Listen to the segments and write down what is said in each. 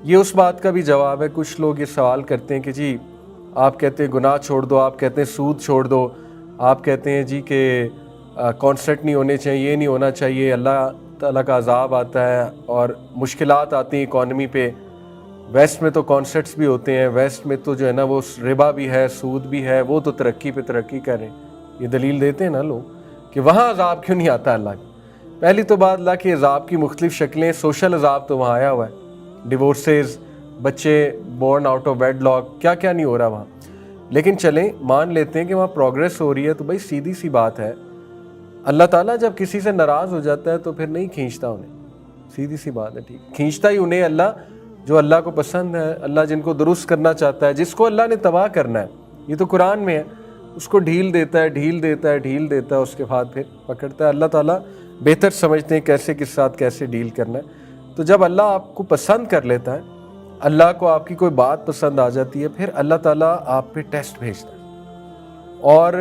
یہ اس بات کا بھی جواب ہے. کچھ لوگ یہ سوال کرتے ہیں کہ جی آپ کہتے ہیں گناہ چھوڑ دو, آپ کہتے ہیں سود چھوڑ دو, آپ کہتے ہیں جی کہ کانسرٹ نہیں ہونے چاہیے, یہ نہیں ہونا چاہیے, اللہ تعالیٰ کا عذاب آتا ہے اور مشکلات آتی ہیں اکانومی پہ. ویسٹ میں تو کانسرٹس بھی ہوتے ہیں, ویسٹ میں تو جو ہے نا وہ ربا بھی ہے, سود بھی ہے, وہ تو ترقی پہ ترقی کر رہے ہیں. یہ دلیل دیتے ہیں نا لوگ کہ وہاں عذاب کیوں نہیں آتا اللہ کا. پہلی تو بات اللہ کے عذاب کی مختلف شکلیں, سوشل عذاب تو وہاں آیا ہوا ہے, ڈیورسز, بچے born out of wedlock, کیا کیا نہیں ہو رہا وہاں. لیکن چلیں مان لیتے ہیں کہ وہاں پروگریس ہو رہی ہے, تو بھائی سیدھی سی بات ہے اللہ تعالیٰ جب کسی سے ناراض ہو جاتا ہے تو پھر نہیں کھینچتا انہیں, سیدھی سی بات ہے. ٹھیک, کھینچتا ہی انہیں اللہ جو اللہ کو پسند ہے, اللہ جن کو درست کرنا چاہتا ہے, جس کو اللہ نے تباہ کرنا ہے. یہ تو قرآن میں ہے, اس کو ڈھیل دیتا ہے, ڈھیل دیتا ہے, ڈھیل دیتا ہے, اس کے بعد پھر پکڑتا ہے. اللہ تعالیٰ بہتر سمجھتے ہیں کیسے کس ساتھ کیسے ڈیل کرنا ہے. تو جب اللہ آپ کو پسند کر لیتا ہے, اللہ کو آپ کی کوئی بات پسند آ جاتی ہے, پھر اللہ تعالیٰ آپ پہ ٹیسٹ بھیجتا ہے. اور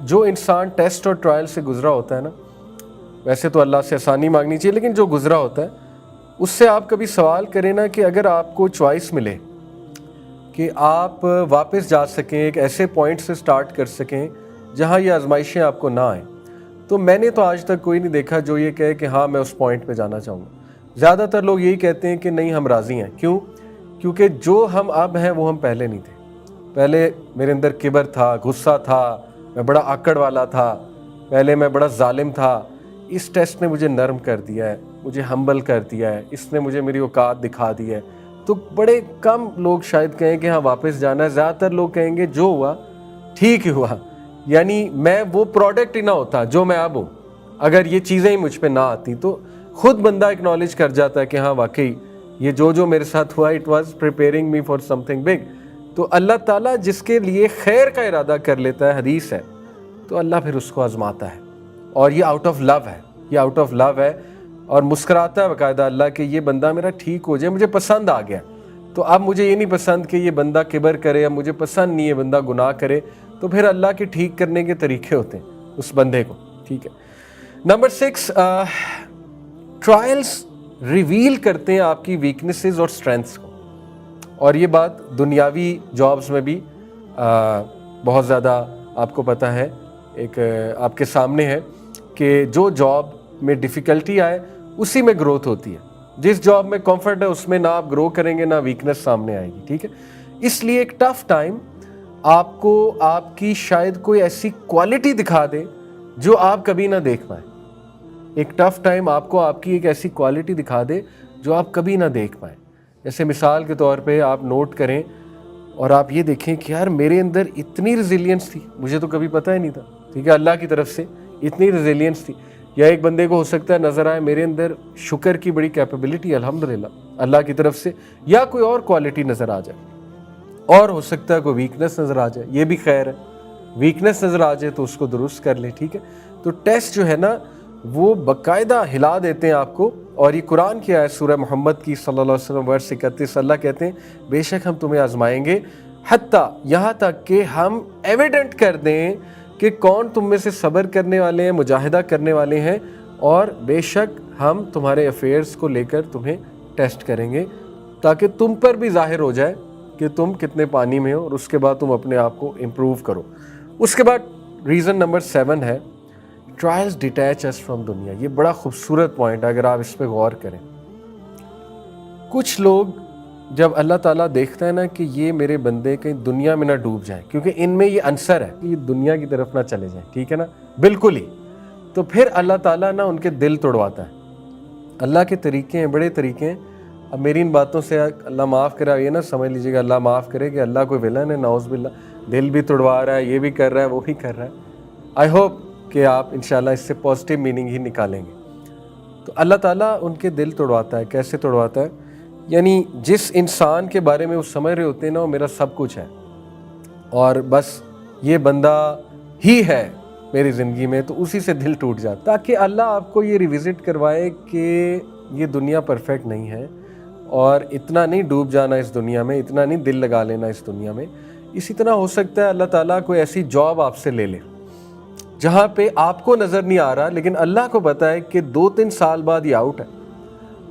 جو انسان ٹیسٹ اور ٹرائل سے گزرا ہوتا ہے نا, ویسے تو اللہ سے آسانی مانگنی چاہیے, لیکن جو گزرا ہوتا ہے اس سے آپ کبھی سوال کریں نا کہ اگر آپ کو چوائس ملے کہ آپ واپس جا سکیں, ایک ایسے پوائنٹ سے سٹارٹ کر سکیں جہاں یہ آزمائشیں آپ کو نہ آئیں, تو میں نے تو آج تک کوئی نہیں دیکھا جو یہ کہے کہ ہاں میں اس پوائنٹ پہ جانا چاہوں گا. زیادہ تر لوگ یہی کہتے ہیں کہ نہیں ہم راضی ہیں. کیوں؟ کیونکہ جو ہم اب ہیں وہ ہم پہلے نہیں تھے. پہلے میرے اندر کبر تھا, غصہ تھا, میں بڑا آکڑ والا تھا, پہلے میں بڑا ظالم تھا. اس ٹیسٹ نے مجھے نرم کر دیا ہے, مجھے ہمبل کر دیا ہے, اس نے مجھے میری اوقات دکھا دی ہے. تو بڑے کم لوگ شاید کہیں کہ ہاں واپس جانا ہے. زیادہ تر لوگ کہیں گے جو ہوا ٹھیک ہی ہوا, یعنی میں وہ پروڈکٹ ہی نہ ہوتا جو میں اب ہوں, اگر یہ چیزیں ہی مجھ پہ نہ آتی. تو خود بندہ اکنالج کر جاتا ہے کہ ہاں واقعی یہ جو میرے ساتھ ہوا it was preparing me for some thing big. تو اللہ تعالیٰ جس کے لیے خیر کا ارادہ کر لیتا ہے, حدیث ہے, تو اللہ پھر اس کو آزماتا ہے. اور یہ آؤٹ آف لو ہے, یہ آؤٹ آف لو ہے, اور مسکراتا ہے باقاعدہ اللہ کہ یہ بندہ میرا ٹھیک ہو جائے, مجھے پسند آ گیا. تو اب مجھے یہ نہیں پسند کہ یہ بندہ کبر کرے, اب مجھے پسند نہیں ہے بندہ گناہ کرے. تو پھر اللہ کے ٹھیک کرنے کے طریقے ہوتے ہیں اس بندے کو. ٹھیک ہے. نمبر 6, ٹرائلز ریویل کرتے ہیں آپ کی ویکنیسز اور اسٹرینتھس کو. اور یہ بات دنیاوی جابز میں بھی بہت زیادہ آپ کو پتہ ہے, ایک آپ کے سامنے ہے کہ جو جاب میں ڈیفیکلٹی آئے اسی میں گروتھ ہوتی ہے. جس جاب میں کمفرٹ ہے اس میں نہ آپ گرو کریں گے نہ ویکنس سامنے آئے گی. ٹھیک ہے. اس لیے ایک ٹف ٹائم آپ کو آپ کی شاید کوئی ایسی کوالٹی دکھا دے جو آپ کبھی نہ دیکھ پائیں. ایک ٹف ٹائم آپ کو آپ کی ایک ایسی کوالٹی دکھا دے جو آپ کبھی نہ دیکھ پائیں. جیسے مثال کے طور پہ آپ نوٹ کریں اور آپ یہ دیکھیں کہ یار میرے اندر اتنی ریزیلینس تھی, مجھے تو کبھی پتہ ہی نہیں تھا. ٹھیک ہے, اللہ کی طرف سے اتنی ریزیلینس تھی. یا ایک بندے کو ہو سکتا ہے نظر آئے میرے اندر شکر کی بڑی کیپیبلٹی الحمدللہ اللہ کی طرف سے, یا کوئی اور کوالٹی نظر آ جائے. اور ہو سکتا ہے کوئی ویکنس نظر آ جائے, یہ بھی خیر ہے, ویکنس نظر آ جائے تو اس کو درست کر لیں. ٹھیک ہے. تو ٹیسٹ جو ہے نا وہ باقاعدہ ہلا دیتے ہیں آپ کو. اور یہ قرآن کی آیت سورہ محمد کی صلی اللہ علیہ وسلم ورس 31, اللہ کہتے ہیں بے شک ہم تمہیں آزمائیں گے حتیٰ یہاں تک کہ ہم ایویڈنٹ کر دیں کہ کون تم میں سے صبر کرنے والے ہیں, مجاہدہ کرنے والے ہیں, اور بے شک ہم تمہارے افیئرز کو لے کر تمہیں ٹیسٹ کریں گے تاکہ تم پر بھی ظاہر ہو جائے کہ تم کتنے پانی میں ہو, اور اس کے بعد تم اپنے آپ کو امپروو کرو. اس کے بعد ریزن نمبر 7 ہے ٹرائلز ڈیٹیچ اس فرام دنیا. یہ بڑا خوبصورت پوائنٹ ہے اگر آپ اس پہ غور کریں. کچھ لوگ جب اللہ تعالیٰ دیکھتا ہے نا کہ یہ میرے بندے کہیں دنیا میں نہ ڈوب جائیں, کیونکہ ان میں یہ عنصر ہے کہ یہ دنیا کی طرف نہ چلے جائیں, ٹھیک ہے نا, بالکل ہی, تو پھر اللہ تعالیٰ نا ان کے دل توڑواتا ہے. اللہ کے طریقے ہیں, بڑے طریقے ہیں. اب میری ان باتوں سے اللہ معاف کرے, یہ نہ سمجھ لیجیے گا اللہ معاف کرے کہ اللہ کوئی ویلن ہے, نعوذ باللہ, دل بھی توڑوا رہا ہے, یہ بھی کر رہا ہے, وہ بھی کر رہا ہے. آئی ہوپ کہ آپ انشاءاللہ اس سے پازیٹیو میننگ ہی نکالیں گے. تو اللہ تعالیٰ ان کے دل توڑواتا ہے. کیسے توڑواتا ہے؟ یعنی جس انسان کے بارے میں وہ سمجھ رہے ہوتے ہیں نا وہ میرا سب کچھ ہے اور بس یہ بندہ ہی ہے میری زندگی میں, تو اسی سے دل ٹوٹ جاتا, تاکہ اللہ آپ کو یہ ریوزٹ کروائے کہ یہ دنیا پرفیکٹ نہیں ہے, اور اتنا نہیں ڈوب جانا اس دنیا میں, اتنا نہیں دل لگا لینا اس دنیا میں. اسی طرح ہو سکتا ہے اللہ تعالیٰ کوئی ایسی جاب آپ سے لے لے جہاں پہ آپ کو نظر نہیں آ رہا, لیکن اللہ کو پتہ ہے کہ 2-3 سال بعد یہ آؤٹ ہے,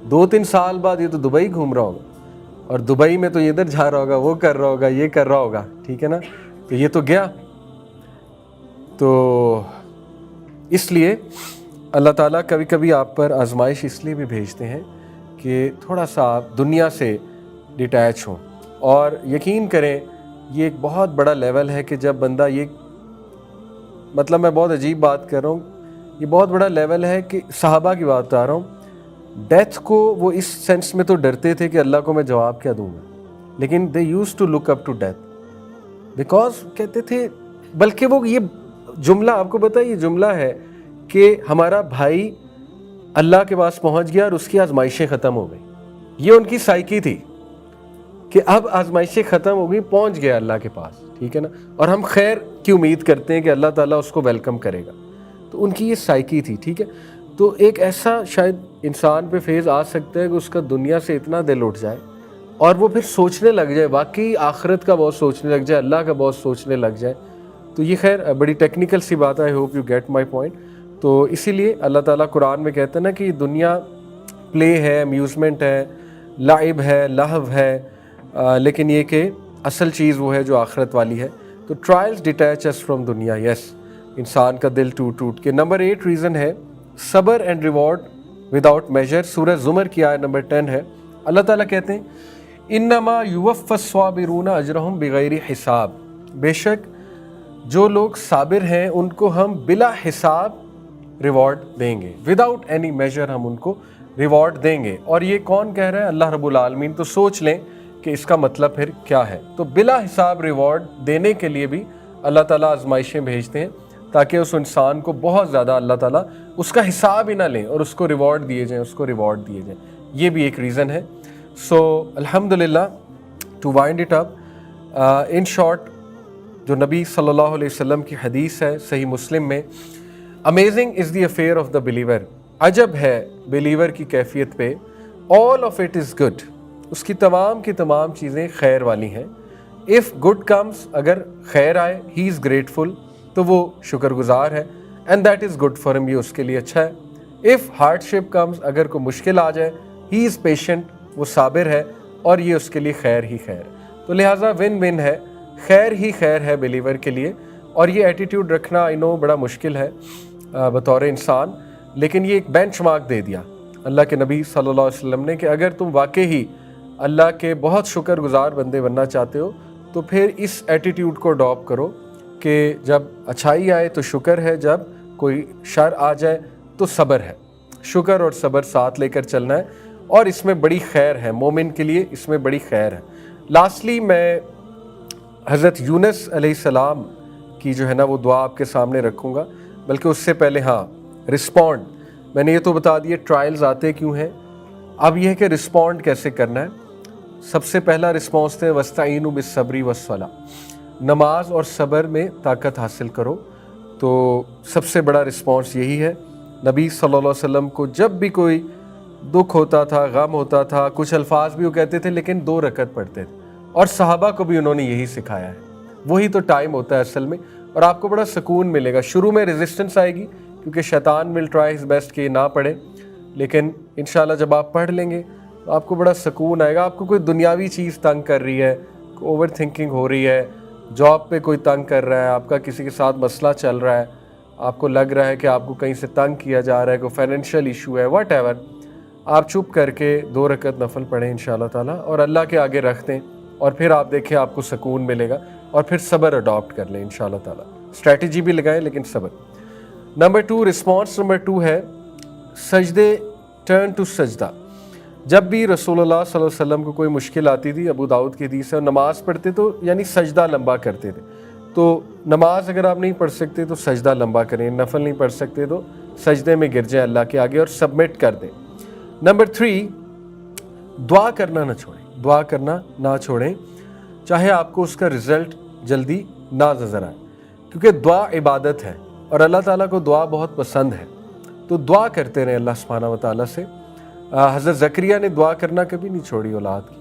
2-3 سال بعد یہ تو دبئی گھوم رہا ہوگا, اور دبئی میں تو یہ ادھر جا رہا ہوگا، وہ کر رہا ہوگا، یہ کر رہا ہوگا، ٹھیک ہے نا، تو یہ تو گیا۔ تو اس لیے اللہ تعالیٰ کبھی کبھی آپ پر آزمائش اس لیے بھی بھیجتے ہیں کہ تھوڑا سا آپ دنیا سے ڈیٹیچ ہوں۔ اور یقین کریں یہ ایک بہت بڑا لیول ہے کہ جب بندہ یہ، مطلب میں بہت عجیب بات کر رہا ہوں، یہ بہت بڑا لیول ہے کہ صحابہ کی بات بتا رہا ہوں، ڈیتھ کو وہ اس سینس میں تو ڈرتے تھے کہ اللہ کو میں جواب کیا دوں گا، لیکن they used to look up to death because کہتے تھے، بلکہ وہ یہ جملہ آپ کو پتہ ہے، یہ جملہ ہے کہ ہمارا بھائی اللہ کے پاس پہنچ گیا اور اس کی آزمائشیں ختم ہو گئی، یہ ان کی سائیکی تھی کہ اب آزمائشیں ختم ہو گئی، پہنچ گیا اللہ کے پاس، ٹھیک ہے نا، اور ہم خیر کی امید کرتے ہیں کہ اللہ تعالیٰ اس کو ویلکم کرے گا، تو ان کی یہ سائیکی تھی، ٹھیک ہے۔ تو ایک ایسا شاید انسان پہ فیز آ سکتا ہے کہ اس کا دنیا سے اتنا دل اٹھ جائے اور وہ پھر سوچنے لگ جائے، واقعی آخرت کا بہت سوچنے لگ جائے، اللہ کا بہت سوچنے لگ جائے۔ تو یہ خیر بڑی ٹیکنیکل سی بات ہے، I hope you get my point. تو اسی لیے اللہ تعالیٰ قرآن میں کہتا ہے نا کہ یہ دنیا پلے ہے، امیوزمنٹ ہے، لعب ہے، لہو ہے، لیکن یہ کہ اصل چیز وہ ہے جو آخرت والی ہے۔ تو ٹرائلز ڈیٹیچ اس فرام دنیا، یس، انسان کا دل ٹوٹ کے۔ نمبر 8 ریزن ہے صبر اینڈ ریوارڈ وداؤٹ میجر۔ سورہ زمر کی آیت نمبر 10 ہے، اللہ تعالیٰ کہتے ہیں انما یوفی الصابرون اجرہم بغیر حساب، بے شک جو لوگ صابر ہیں ان کو ہم بلا حساب ریوارڈ دیں گے، وداؤٹ اینی میجر ہم ان کو ریوارڈ دیں گے۔ اور یہ کون کہہ رہا ہے؟ اللہ رب العالمین۔ تو سوچ لیں کہ اس کا مطلب پھر کیا ہے۔ تو بلا حساب ریوارڈ دینے کے لیے بھی اللہ تعالیٰ آزمائشیں بھیجتے ہیں تاکہ اس انسان کو بہت زیادہ اللہ تعالیٰ اس کا حساب ہی نہ لیں اور اس کو ریوارڈ دیے جائیں، اس کو ریوارڈ دیے جائیں۔ یہ بھی ایک ریزن ہے۔ سو الحمدللہ، to wind it up, in short, جو نبی صلی اللہ علیہ وسلم کی حدیث ہے صحیح مسلم میں، amazing is the affair of the believer, عجب ہے بلیور کی کیفیت پہ، all of it is good, اس کی تمام کی تمام چیزیں خیر والی ہیں۔ اف گڈ کمز، اگر خیر آئے، ہی از گریٹفل، تو وہ شکر گزار ہے، and that is good for ہم، یہ اس کے لیے اچھا ہے۔ اف ہارڈ شپ کمز، اگر کوئی مشکل آ جائے، ہی از پیشنٹ، وہ صابر ہے، اور یہ اس کے لیے خیر ہی خیر۔ تو لہٰذا ون ون ہے، خیر ہی خیر ہے بلیور کے لیے۔ اور یہ ایٹیٹیوڈ رکھنا آئی نو بڑا مشکل ہے بطور انسان، لیکن یہ ایک بینچ مارک دے دیا اللہ کے نبی صلی اللہ علیہ وسلم نے کہ اگر تم واقعی اللہ کے بہت شکر گزار بندے بننا چاہتے ہو تو پھر اس ایٹیٹیوڈ کو اڈاپٹ کرو کہ جب اچھائی آئے تو شکر ہے، جب کوئی شر آ جائے تو صبر ہے، شکر اور صبر ساتھ لے کر چلنا ہے، اور اس میں بڑی خیر ہے، مومن کے لیے اس میں بڑی خیر ہے۔ لاسٹلی میں حضرت یونس علیہ السلام کی جو ہے نا وہ دعا آپ کے سامنے رکھوں گا، بلکہ اس سے پہلے رسپونڈ، میں نے یہ تو بتا دیا ٹرائلز آتے کیوں ہیں، اب یہ ہے کہ رسپونڈ کیسے کرنا ہے۔ سب سے پہلا رسپانس ہے وَاسْتَعِینُوا بِالصَّبْرِ وَالصَّلَاةِ، نماز اور صبر میں طاقت حاصل کرو۔ تو سب سے بڑا رسپانس یہی ہے۔ نبی صلی اللہ علیہ وسلم کو جب بھی کوئی دکھ ہوتا تھا، غم ہوتا تھا، کچھ الفاظ بھی وہ کہتے تھے لیکن 2 رکعت پڑھتے تھے، اور صحابہ کو بھی انہوں نے یہی سکھایا ہے۔ وہی تو ٹائم ہوتا ہے اصل میں، اور آپ کو بڑا سکون ملے گا۔ شروع میں ریزسٹنس آئے گی کیونکہ شیطان ول ٹرائی ہز بیسٹ کہ نہ پڑھے، لیکن انشاءاللہ جب آپ پڑھ لیں گے تو آپ کو بڑا سکون آئے گا۔ آپ کو کوئی دنیاوی چیز تنگ کر رہی ہے، اوور تھنکنگ ہو رہی ہے، جاب پہ کوئی تنگ کر رہا ہے، آپ کا کسی کے ساتھ مسئلہ چل رہا ہے، آپ کو لگ رہا ہے کہ آپ کو کہیں سے تنگ کیا جا رہا ہے، کوئی فائنینشیل ایشو ہے، واٹ ایور، آپ چپ کر کے 2 رکعت نفل پڑھیں انشاءاللہ تعالیٰ، اور اللہ کے آگے رکھ دیں، اور پھر آپ دیکھیں آپ کو سکون ملے گا، اور پھر صبر اڈاپٹ کر لیں انشاءاللہ تعالیٰ۔ اسٹریٹجی بھی لگائیں لیکن صبر۔ نمبر 2، رسپانس نمبر 2 ہے سجدے، ٹرن ٹو سجدہ۔ جب بھی رسول اللہ صلی اللہ علیہ وسلم کو کوئی مشکل آتی تھی، ابو داؤد کی حدیث ہے، نماز پڑھتے تو یعنی سجدہ لمبا کرتے تھے۔ تو نماز اگر آپ نہیں پڑھ سکتے تو سجدہ لمبا کریں، نفل نہیں پڑھ سکتے تو سجدے میں گر جائیں اللہ کے آگے اور سبمٹ کر دیں۔ نمبر 3، دعا کرنا نہ چھوڑیں، دعا کرنا نہ چھوڑیں، چاہے آپ کو اس کا رزلٹ جلدی نہ نظر آئے، کیونکہ دعا عبادت ہے اور اللہ تعالیٰ کو دعا بہت پسند ہے۔ تو دعا کرتے رہیں اللہ سبحانہ و تعالیٰ سے۔ حضرت زکریا نے دعا کرنا کبھی نہیں چھوڑی اولاد کی،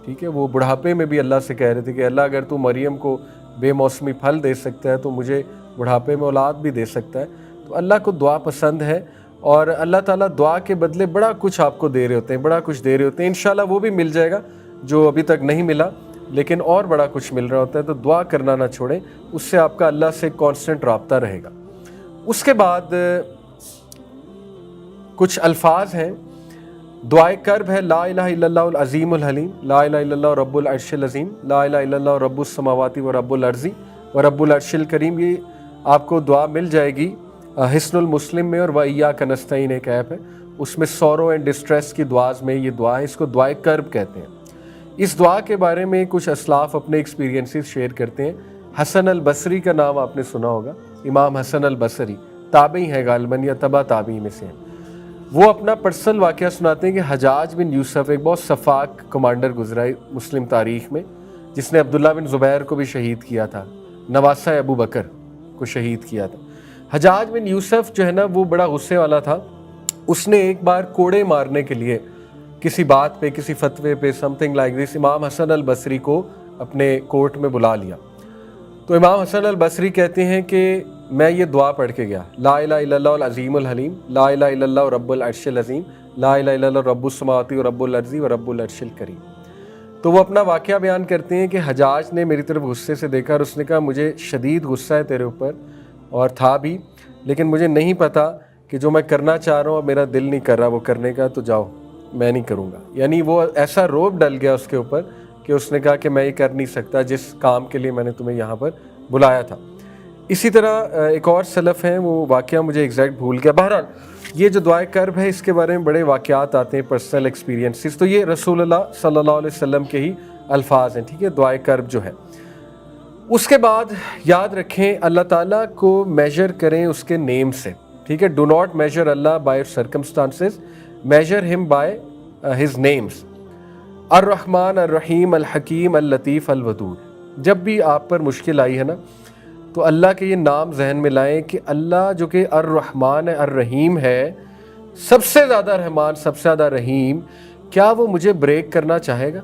ٹھیک ہے، وہ بڑھاپے میں بھی اللہ سے کہہ رہے تھے کہ اللہ اگر تو مریم کو بے موسمی پھل دے سکتا ہے تو مجھے بڑھاپے میں اولاد بھی دے سکتا ہے۔ تو اللہ کو دعا پسند ہے، اور اللہ تعالیٰ دعا کے بدلے بڑا کچھ آپ کو دے رہے ہوتے ہیں، بڑا کچھ دے رہے ہوتے ہیں، انشاءاللہ وہ بھی مل جائے گا۔ جو ابھی تک نہیں ملا لیکن اور بڑا کچھ مل رہا ہوتا ہے، تو دعا کرنا نہ چھوڑیں، اس سے آپ کا اللہ سے کانسٹنٹ رابطہ رہے گا۔ اس کے بعد کچھ الفاظ ہیں، دعائے کرب ہے لا الہ الا اللہ العظیم الحلیم، لا الہ الا اللہ رب العرش العظیم، لا الہ الا اللہ رب السماوات و رب الارض و رب العرش الکریم۔ یہ آپ کو دعا مل جائے گی حسن المسلم میں، اور وَإِيَّاكَ نَسْتَعِينُ ایک ایپ ہے، اس میں سورو اینڈ ڈسٹریس کی دعاز میں یہ دعا ہے، اس کو دعائے کرب کہتے ہیں۔ اس دعا کے بارے میں کچھ اسلاف اپنے ایکسپیرینسز شیئر کرتے ہیں۔ حسن البصری کا نام آپ نے سنا ہوگا، امام حسن البصری تابعی ہے غالباً یا تبع تابعی میں سے ہیں۔ وہ اپنا پرسنل واقعہ سناتے ہیں کہ حجاج بن یوسف ایک بہت شفاق کمانڈر گزرا ہے مسلم تاریخ میں، جس نے عبداللہ بن زبیر کو بھی شہید کیا تھا، نواسہ ابو بکر کو شہید کیا تھا۔ حجاج بن یوسف جو ہے نا وہ بڑا غصے والا تھا، اس نے ایک بار کوڑے مارنے کے لیے کسی بات پہ، کسی فتوے پہ، سم تھنگ لائک دس، امام حسن البصری کو اپنے کورٹ میں بلا لیا۔ تو امام حسن البصری کہتے ہیں کہ میں یہ دعا پڑھ کے گیا، لا الہ الا اللہ العظیم الحلیم، لا الہ الا اللہ رب العرش العظیم، لا الہ الا اللہ رب السماوات و رب الارض و رب العرش الکریم۔ تو وہ اپنا واقعہ بیان کرتے ہیں کہ حجاج نے میری طرف غصے سے دیکھا اور اس نے کہا مجھے شدید غصہ ہے تیرے اوپر، اور تھا بھی، لیکن مجھے نہیں پتا کہ جو میں کرنا چاہ رہا ہوں میرا دل نہیں کر رہا وہ کرنے کا، تو جاؤ میں نہیں کروں گا۔ یعنی وہ ایسا روب ڈل گیا اس کے اوپر کہ اس نے کہا کہ میں یہ کر نہیں سکتا جس کام کے لیے میں نے تمہیں یہاں پر بلایا تھا۔ اسی طرح ایک اور سلف ہیں، وہ واقعہ مجھے ایگزیکٹ بھول گیا۔ بہرحال یہ جو دعائے کرب ہے اس کے بارے میں بڑے واقعات آتے ہیں، پرسنل ایکسپیرینسز، تو یہ رسول اللہ صلی اللہ علیہ وسلم کے ہی الفاظ ہیں، ٹھیک ہے، دعائے کرب جو ہے۔ اس کے بعد یاد رکھیں اللہ تعالیٰ کو میجر کریں اس کے نیم سے، ٹھیک ہے، ڈو ناٹ میجر اللہ بائی سرکمسٹانسز، میجر ہم بائی ہز نیمز، الرحمن الرحیم الحکیم اللطیف الودود۔ جب بھی آپ پر مشکل آئی ہے نا تو اللہ کے یہ نام ذہن میں لائیں کہ اللہ جو کہ الرحمن ہے، الرحیم ہے، سب سے زیادہ رحمان، سب سے زیادہ رحیم، کیا وہ مجھے بریک کرنا چاہے گا؟